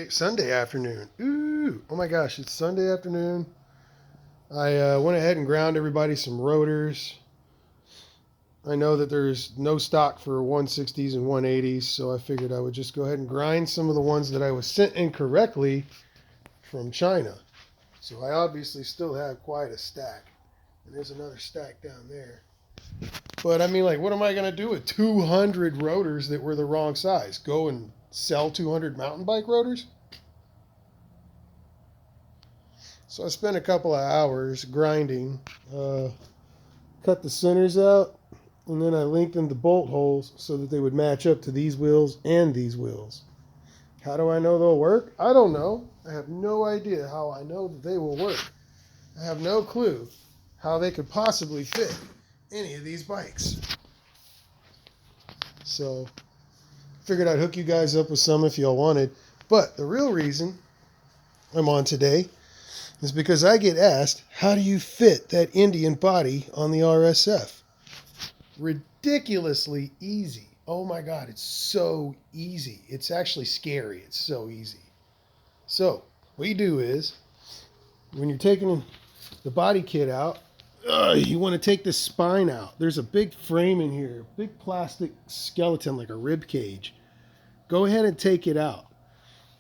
Sunday afternoon. Ooh, oh my gosh, it's Sunday afternoon. I went ahead and ground everybody some rotors. I know that there's no stock for 160s and 180s, so I figured I would just go ahead and grind some of the ones that I was sent incorrectly from China. So I obviously still have quite a stack. And there's another stack down there. But I mean, like, what am I going to do with 200 rotors that were the wrong size? Go and sell 200 mountain bike rotors? So I spent a couple of hours grinding, cut the centers out, and then I lengthened the bolt holes so that they would match up to these wheels and these wheels. How do I know they'll work? I don't know. I have no idea how I know that they will work. I have no clue how they could possibly fit any of these bikes. So figured I'd hook you guys up with some if y'all wanted. But the real reason I'm on today is because I get asked, how do you fit that Indian body on the RSF? Ridiculously easy. Oh my God, it's so easy. It's actually scary. It's so easy. So what you do is, when you're taking the body kit out, you want to take the spine out. There's a big frame in here, a big plastic skeleton like a rib cage. Go ahead and take it out.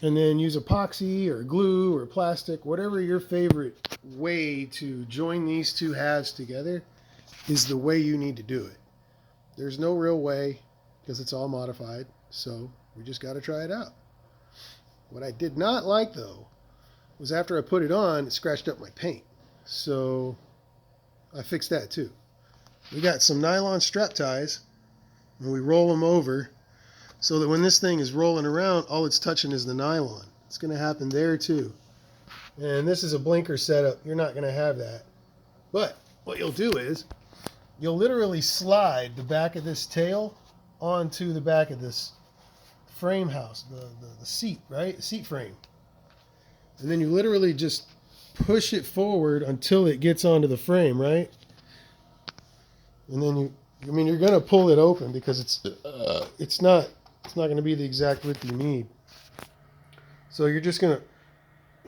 And then use epoxy or glue or plastic, whatever your favorite way to join these two halves together is the way you need to do it. There's no real way because it's all modified, so we just got to try it out. What I did not like, though, was after I put it on, it scratched up my paint. So I fixed that too. We got some nylon strap ties, and we roll them over so that when this thing is rolling around, all it's touching is the nylon. It's going to happen there too. And this is a blinker setup. You're not going to have that. But what you'll do is you'll literally slide the back of this tail onto the back of this frame house, the seat, right? The seat frame. And then you literally just push it forward until it gets onto the frame, right? And then you're going to pull it open because it's not going to be the exact width you need. So you're just going to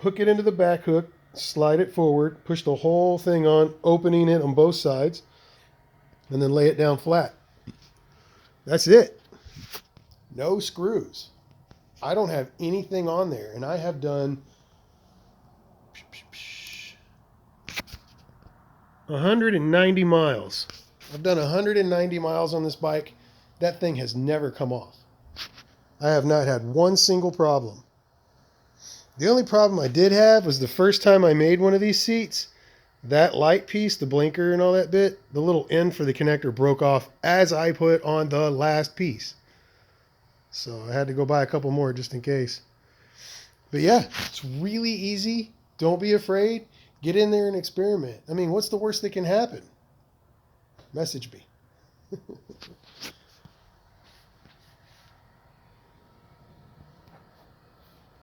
hook it into the back hook, slide it forward, push the whole thing on, opening it on both sides, and then lay it down flat. That's it. No screws. I don't have anything on there, and I have done 190 miles. I've done 190 miles on this bike. That thing has never come off. I have not had one single problem. The only problem I did have was the first time I made one of these seats, that light piece, the blinker and all that bit, the little end for the connector broke off as I put on the last piece. So I had to go buy a couple more just in case. But yeah, it's really easy. Don't be afraid. Get in there and experiment. I mean, what's the worst that can happen? Message me.